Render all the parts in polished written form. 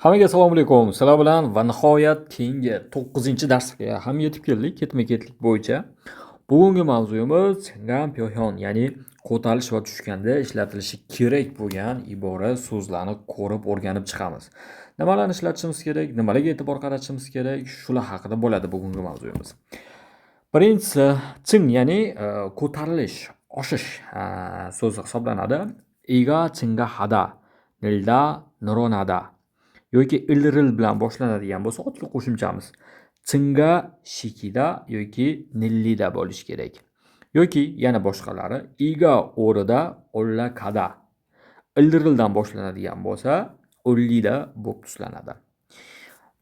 Hammaga assalomu alaykum. Sizlar bilan va nihoyat keyingi 9-darsga ham yetib keldik, ketma-ketlik bo'yicha. Bugungi mavzuyimiz Chang'an Pyohyon, ya'ni ko'tarilish va tushganda ishlatilishi kerak bo'lgan ibora, so'zlarni ko'rib o'rganib chiqamiz. Nimalarni ishlatishimiz kerak, nimalarga e'tibor qaratishimiz kerak, shular haqida bo'ladi bugungi mavzuyimiz. Birinchisi ching, ya'ni ko'tarilish, oshish so'zi hisoblanadi. Iga chinga hada, nilda nironada yoki ilril bilan boshlanadigan bo'lsa otli qo'shimchamiz chinga shikida yoki nillida bo'lishi kerak. Yoki yana boshqalari iga o'rida olla kada. Ilrildan boshlanadigan bo'lsa o'llida bo'lib tuslanadi.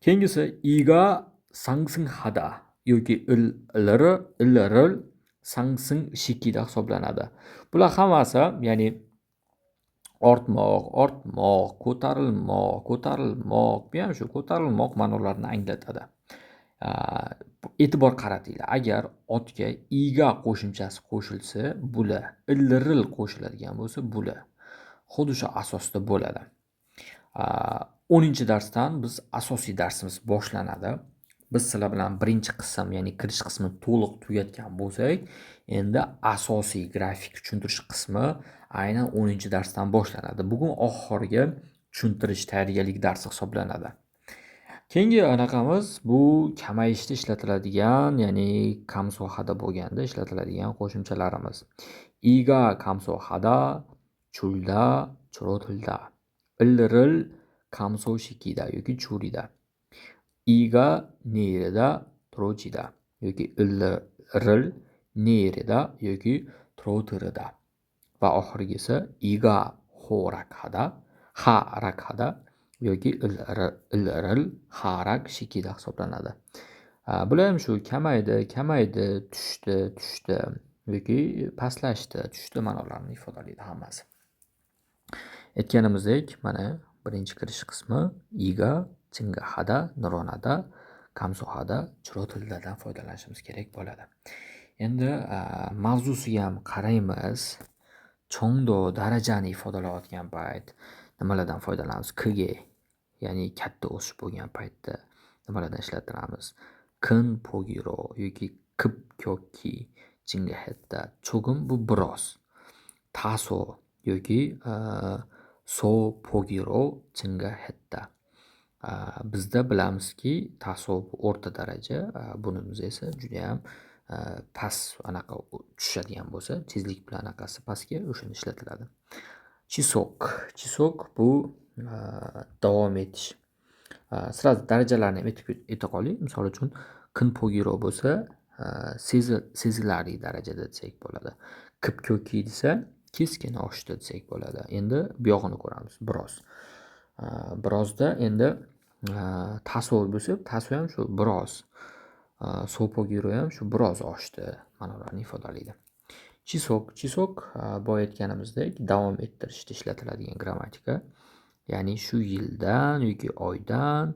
Keyingisi iga sangsing hada yoki ilril sangsing shikida hisoblanadi. Bular hammasi, ya'ni ortmoq, ko'tarilmoq, bu ham shu ko'tarilmoq ma'nolarini anglatadi. E'tibor qaratinglar. Agar otga iga qo'shimchasi qo'shilsa, bula, ilril qo'shiladigan bo'lsa, bula. Xuddi shu asosda bo'ladi. 10-darsdan biz asosiy darsimiz boshlanadi. Biz sizlar bilan birinchi qism, ya'ni kirish qismini to'liq tugatgan bo'lsak, endi asosiy grafik tushuntirish qismi aynan 10-darsdan boshlanadi. Bugun oxirgi tushuntirish tayyorgarlik darsi hisoblanadi. Keyingi anaqamiz bu kamayishda ishlatiladigan, ya'ni kamsohada bo'lganda ishlatiladigan qo'shimchalarimiz. Iga kamsohada, chulda, churotilda. Ilril kamso shikida yoki churida. Iga nerida, trochida yoki ilril nerida yoki trotirida. Va oxirgisi iga horakhada, harakhada yoki ilril harak shikida hisoblanadi. Bular ham shu kamaydi, tushdi yoki tushdi ma'nolarini ifodalaydi hammasi. Aytganimizdek, mana birinchi kirish qismi iga, chinga hada, nironada, kamsohada, churotildadan foydalanishimiz kerak bo'ladi. Endi mavzusiga ham qaraymiz. Chongdo darajani ifodalayotgan payt nimalardan foydalanamiz? Kge, ya'ni katta o'sish bo'lgan paytda nimalardan ishlatiramiz? Kin pogiro yoki kip kyoki chinga hetta. Cho'g'im bu biroz. Taso yoki so pogiro chinga hetta. Bizda bilamizki, taso o'rta daraja, bunimiz esa juda ham past anaqa tushadigan bo'lsa, tezlik bilan anaqasi pastga o'shani ishlatiladi. Chisok bu davom etish. Sirasi darajalarni ham aytib qoling. Misol uchun kin pogiro bo'lsa, sezilarli darajada desak bo'ladi. Kip kyoki desa, keskin oshdi desak bo'ladi. Endi bu yog'ini ko'ramiz, biroz. Birozda endi taso bo'lsa, taso ham shu biroz. Sopogiro ham shu biroz oshdi ma'nolarini ifodalaydi. Chisok boya aytganimizdek davom ettirishda ishlatiladigan grammatika. Ya'ni shu yildan yoki oydan,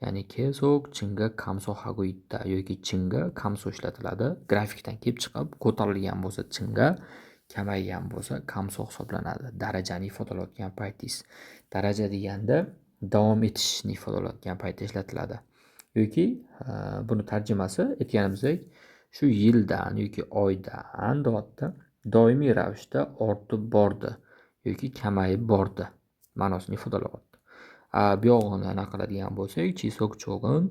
ya'ni kesok chinga kamso hagoitda yoki chinga kamso ishlatiladi. Grafikdan kelib chiqib ko'tarilgan bo'lsa chinga, kamaygan bo'lsa kamso hisoblanadi. Darajani ifodalayotgan paytingiz. Daraja deganda davom etishni ifodalayotgan paytda ishlatiladi. Yoki buni tarjimasi aytganimizdek, shu yildan yoki oydan doimiy ravishda ortib bordi yoki kamayib bordi ma'nosini ifodalayapti. Bu yog'ini anaqa qiladigan bo'lsak, chisok cho'g'in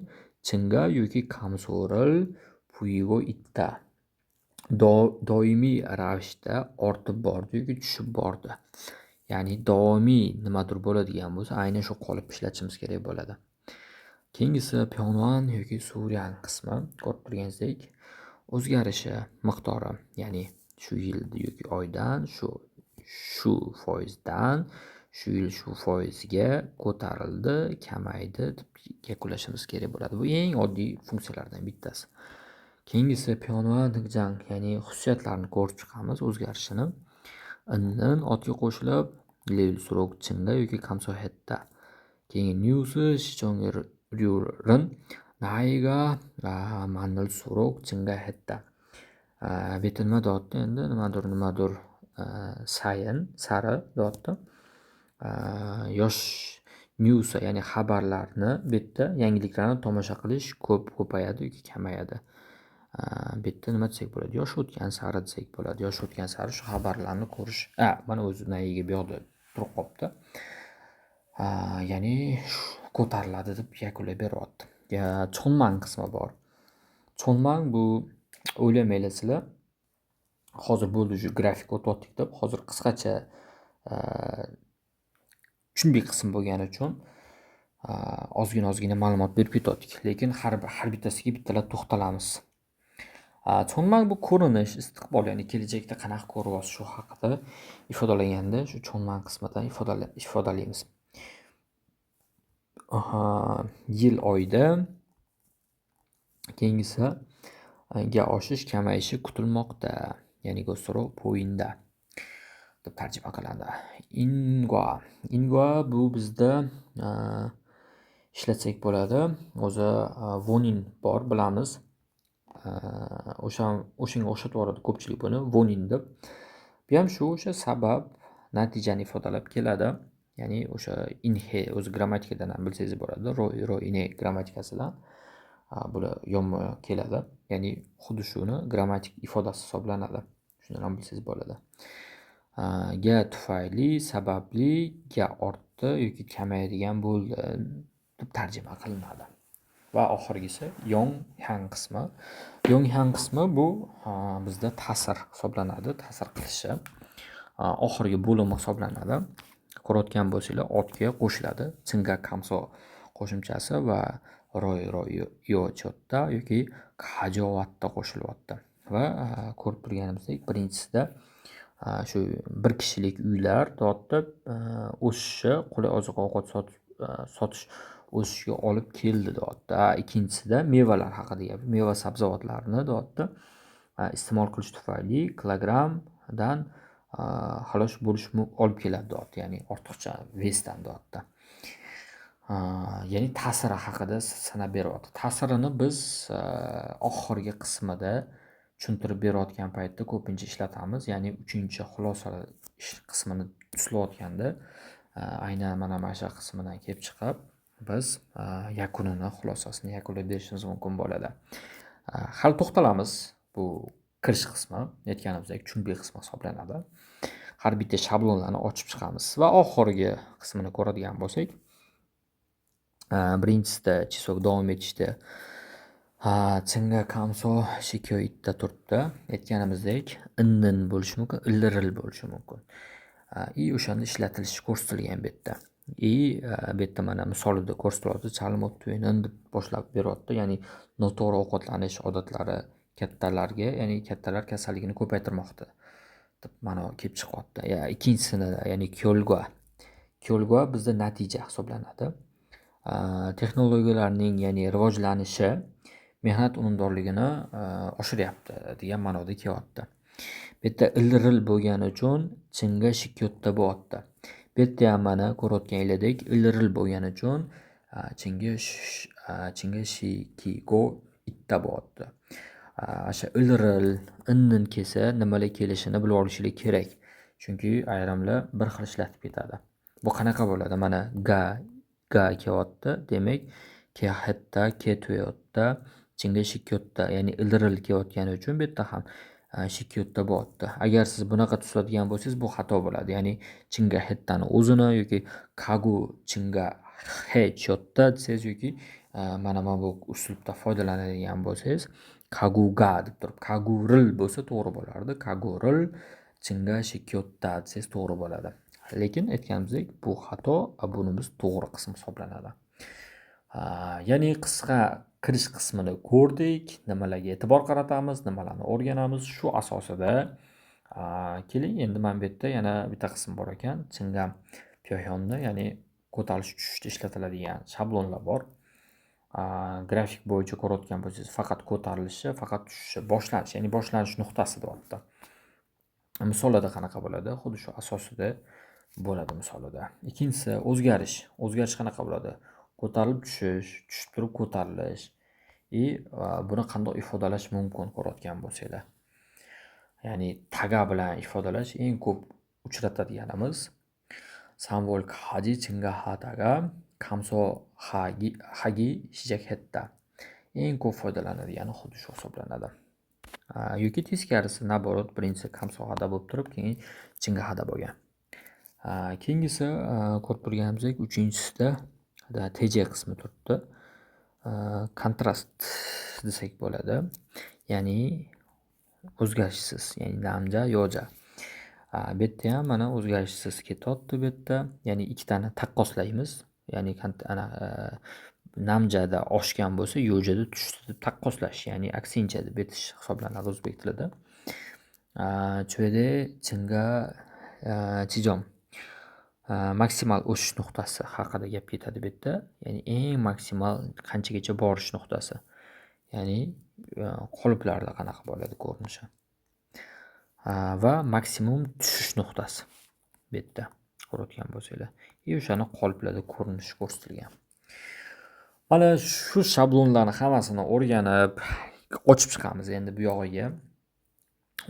chinga yoki kamso'ril puyigo itta. Doimiy ravishda ortib bordi yoki tushib bordi. Ya'ni davomiy nimadir bo'ladigan bo'lsa, aynan shu qolip ishlatishimiz kerak bo'ladi. Keyingisi Pyongyang yoki Suriyan qismi. Ko'rib turganingizdek, o'zgarishi miqdori, ya'ni shu yil yoki oydan shu foizdan shu yil shu foizga ko'tarildi, kamaydi deb yakunlashimiz kerak bo'ladi. Bu eng oddiy funksiyalardan bittasi. Keyingisi Pyongyang, ya'ni xususiyatlarini ko'rib chiqamiz, o'zgarishini. Innin otga qo'shilib, lil surok chinda yoki kamso hetta. Keyin nyusi shichongir ryurin naiga manil surok chinga hetta. Beti nima deyapti endi? Nimadir sayin, sari deyapti. news ya'ni xabarlarni bu yerda yangiliklarni tomosha qilish ko'payadi yoki kamayadi. Bu yerda nima desak bo'ladi? Yosh o'tgan sari desak bo'ladi. Yosh o'tgan sari shu xabarlarni ko'rish. Mana o'zi nayiga bu yoqda turib qolibdi. Ya'ni ko'tariladi deb yakunlab beryapti. Chonman qismi bor. Chonman bu o'ylamanglar sizlar. Hozir bo'ldi shu grafik o'tyaptik deb, hozir qisqacha chunbiy qism bo'lgani uchun ozgina ma'lumot berib ketdik. Lekin har bittasiga bittalab to'xtalamiz. Chonman bu ko'rinish, istiqbol, ya'ni kelajakda qanaqa ko'ryapsiz shu haqida ifodalaganda shu chonman qismidan ifodalaymiz. Yil oyda keyingisi ga oshish kamayishi kutilmoqda. Ya'ni go'stroq poyinda deb tarjima qiladi. Ingwa bu bizda ishlatsak bo'ladi. O'zi vonin bor, bilamiz. O'shanga o'xshatib yuboradi ko'pchilik buni vonin deb. Bu ham shu o'sha sabab natijani ifodalab keladi. Ya'ni o'sha inhe o'zi grammatikadan ham bilsangiz bo'ladi. Ro ine grammatikasidan bular yonma keladi. Ya'ni xuddi shuni grammatik ifodasi hisoblanadi. Shundan ham bilsangiz bo'ladi. Ga tufayli, sababli, ga ortdi yoki kamayadigan bo'ldi deb tarjima qilinadi. Va oxirgisi yonghang qismi. Yonghang qismi bu bizda ta'sir hisoblanadi, ta'sir qilishi. Oxirgi bo'lim hisoblanadi. Ko'rayotgan bo'lsanglar, otga qo'shiladi. Chinga kamso qo'shimchasi va yo chotda yoki hajovatda qo'shilyapti. Va ko'rib turganimizdek, birinchisida shu bir kishilik uylar o'sishi, qulay oziq-ovqat sotish o'sishiga olib keldi deyapti. Ikkinchisida mevalar haqida gap. Meva sabzavotlarni iste'mol qilish tufayli kilogrammdan xalosh bo'lish olib keladi deyapti. Ya'ni ortiqcha vesdan deyapti. Ya'ni ta'siri haqida sanab beryapti. Ta'sirini biz oxirgi qismida tushuntirib berayotgan paytda ko'pincha ishlatamiz. Ya'ni 3-xulosa qismini tuzlayotganda aynan mana shu qismidan kelib chiqib biz yakunini, xulosasini yakunlab berishimiz mumkin bo'ladi. Hali to'xtalamiz. Bu kirish qismi, aytganimizdek chunbiy qismi hisoblanadi. Har bitta shablonlarni ochib chiqamiz va oxirgi qismini ko'radigan bo'lsak, birinchisida chizok davom etishda chinga kamso shikoyatda turibdi. Aytganimizdek, innin bo'lishi mumkin, illiril bo'lishi mumkin. O'shanda ishlatilishi ko'rsatilgan bu yerda. Bu yerda mana misolida ko'rsatilyapti. Chalimot tuyinin deb boshlab beryapti. Ya'ni noto'g'ri ovqatlanish odatlari kattalarga, ya'ni kattalar kasalligini ko'paytirmoqda deb mana kelib chiqyapti. Ikkinchisini, ya'ni ko'lgwa bizda natija hisoblanadi. Texnologiyalarning, ya'ni rivojlanishi mehnat unumdorligini oshiryapti degan ma'noda kelyapti. Bu yerda illiril bo'lgani uchun chinga shikotda bo'lyapti. Bu yerda ham mana ko'rayotganinglardek illiril bo'lgani uchun chinga shikigo itta bo'lyapti. O'sha illiril, innin kelsa nimalar kelishini bilib olishlik kerak. Chunki ayrimlar bir xil ishlatib ketadi. Bu qanaqa bo'ladi? Mana ga kelyapti, demak kehetta, ketuyotda, chinga shikotda, ya'ni illiril kelayotgani uchun bu yerda ham shikotda bo'lyapti. Agar siz bunaqa tuzadigan bo'lsangiz, bu xato bo'ladi. Ya'ni chinga hettani o'zini yoki kagu chinga he chotda desangiz yoki mana bu uslubda foydalanadigan bo'lsangiz, kaguga deb turib, kaguril bo'lsa to'g'ri bo'lardi. Kaguril chinga shikotda desangiz to'g'ri bo'ladi. Lekin aytganimizdek, bu xato, buni biz to'g'ri qism hisoblanadi. Ya'ni qisqa kirish qismini ko'rdik, nimalarga e'tibor qaratamiz, nimalarni o'rganamiz. Shu asosida keling, endi mana bu yerda yana bitta qism bor ekan. Chingam Pyohyonda, ya'ni ko'tarish tushishda ishlatiladigan shablonlar bor. Grafik bo'yicha ko'rayotgan bo'lsangiz, faqat ko'tarilishi, faqat tushishi, boshlanish, ya'ni boshlanish nuqtasi deyapti. Misollarda qanaqa bo'ladi? Xuddi shu asosida bo'ladi misolida. Ikkinchisi o'zgarish. O'zgarish qanaqa bo'ladi? Ko'tarilib tushish, tushib turib ko'tarilish. Buni qanday ifodalash mumkin ko'rayotgan bo'lsanglar? Ya'ni taga bilan ifodalash eng ko'p uchratadiganimiz. 3월 가지 증가하다가 감소하기 시작했다. eng ko'p foydalanadigan xuddi shu hisoblanadi. Yoki teskarisi naborot birinchisi kamsohada bo'lib turib, keyin chingahada bo'lgan. Keyingisi ko'rib turganimizda 3-chisida TJ qismi turibdi. Kontrast desak bo'ladi. Ya'ni o'zgarishsiz, ya'ni namja, yoja. Bu yerda ham mana o'zgarishsiz ketyapti bu yerda. Ya'ni ikkitani taqqoslaymiz. Ya'ni namjada oshgan bo'lsa, yojada tushdi deb taqqoslash, ya'ni aksincha deb aytish hisoblanadi o'zbek tilida. Cho'yda chinga chijom maksimal o'sish nuqtasi haqida gap ketadi bu yerda. Ya'ni eng maksimal qanchagacha borish nuqtasi. Ya'ni qoliplarda qanaqa bo'ladi ko'rinishi. Va maksimum tushish nuqtasi bu yerda ko'rayotgan bo'lsanglar. O'shani qoliplarda ko'rinishi ko'rsatilgan. Mana shu shablonlarni hammasini o'rganib, ochib chiqamiz endi bu yog'iga.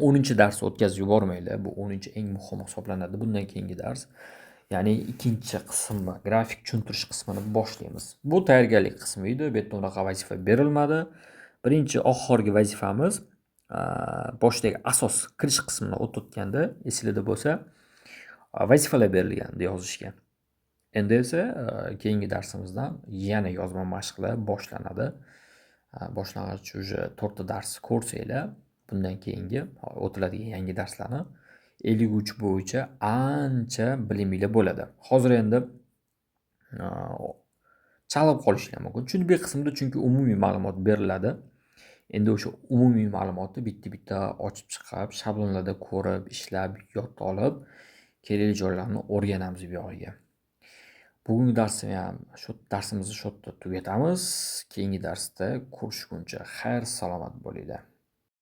10-dars o'tkazib yubormaylar. Bu 10-eng muhim hisoblanadi. Bundan keyingi dars, ya'ni ikkinchi qismi, grafik tushuntirish qismini boshlaymiz. Bu tayyorgarlik qismi edi. Bu yerda unaqa vazifa berilmadi. Birinchi oxirgi vazifamiz boshdagi asos kirish qismini o'tayotganda esingizda bo'lsa, vazifalar berilgandi yozishga. Endi esa keyingi darsimizdan yana yozma mashqlar boshlanadi. Boshlang'ich уже 4 ta dars ko'rsanglar, bundan keyingi o'tiladigan yangi darslarni 53 bo'yicha ancha biliminglar bo'ladi. Hozir endi chalib qolishlar mumkin. Chunki bu qismda umumiy ma'lumot beriladi. Endi o'sha umumiy ma'lumotni bitta-bitta ochib chiqib, shablonlarda ko'rib, ishlab, yodda olib, kerakli joylarni o'rganamiz bu yog'iga. Bugungi darsimizni shu yerda tugatamiz. Keyingi darsda ko'rishguncha xayr salomat bo'linglar.